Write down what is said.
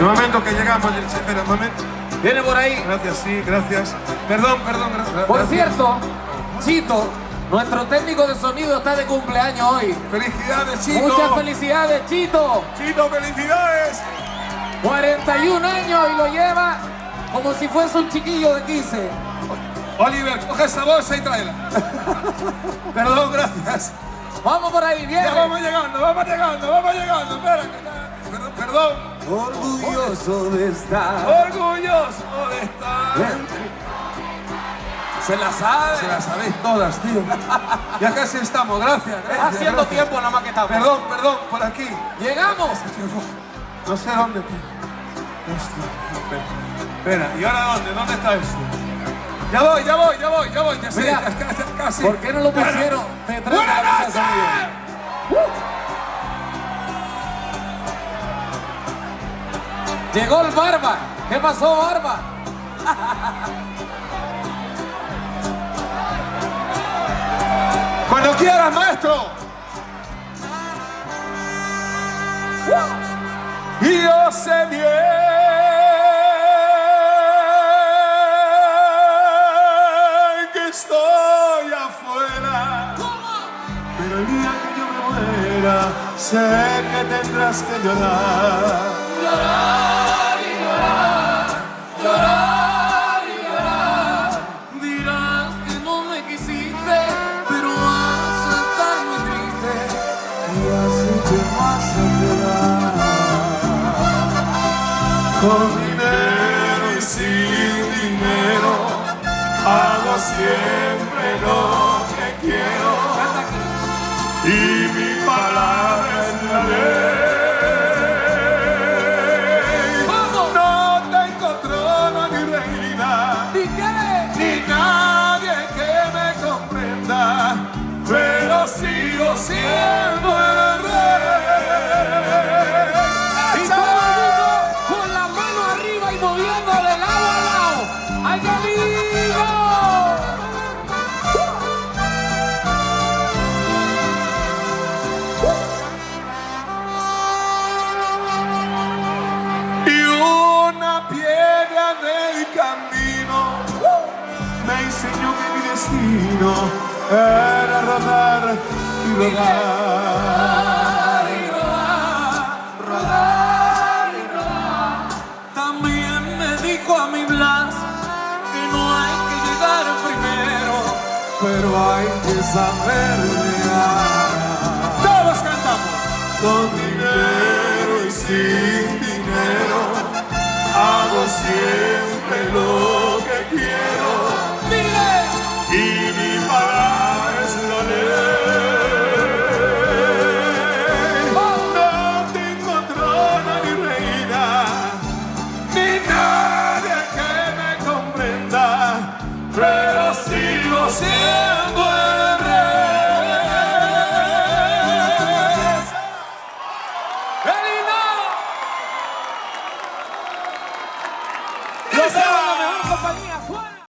El momento que llegamos, espera un momento. Viene por ahí. Gracias, sí, gracias. Perdón, gracias. Por cierto, Chito, nuestro técnico de sonido está de cumpleaños hoy. ¡Felicidades, Chito! Muchas felicidades, Chito. ¡Chito, felicidades! 41 años y lo lleva como si fuese un chiquillo de 15. Oliver, coge esa bolsa y tráela. Perdón, gracias. Vamos por ahí, viene. Ya vamos llegando. Espera, perdón. Orgulloso de estar. Orgulloso de estar. Se la sabe. Se las sabéis todas, tío. Ya casi estamos, gracias. Haciendo tiempo nada más que estamos. Perdón, por aquí. Llegamos. No sé dónde. Espera, ¿y ahora dónde? ¿Dónde está eso? Ya voy. Ya sé, Mira, casi. ¿Por qué no lo pusieron detrás de la mesa de sonido? Llegó el Barba. ¿Qué pasó, Barba? Cuando quieras, maestro. Y yo sé bien que estoy afuera, pero el día que yo me muera, sé que tendrás que llorar. Llorar y llorar, llorar y llorar. Dirás que no me quisiste, pero vas a estar muy triste. Y así te vas a quedar con dinero y sin dinero. Hago siempre lo que quiero y mi palabra es la ley. No tengo trono ni reina, ¿Y qué? ni nadie que me comprenda, pero sigo siendo el rey. Y todo el mundo con la mano arriba y moviendo de lado a lado. ¡Ay, qué lindo! Y una piedra del camino me enseñó que mi destino era rodar y rodar. Y rodar, rodar y rodar. También me dijo a mi Blas que no hay que llegar primero, Pero hay que saber llegar. Todos cantamos. Con dinero y sin dinero, hago siempre lo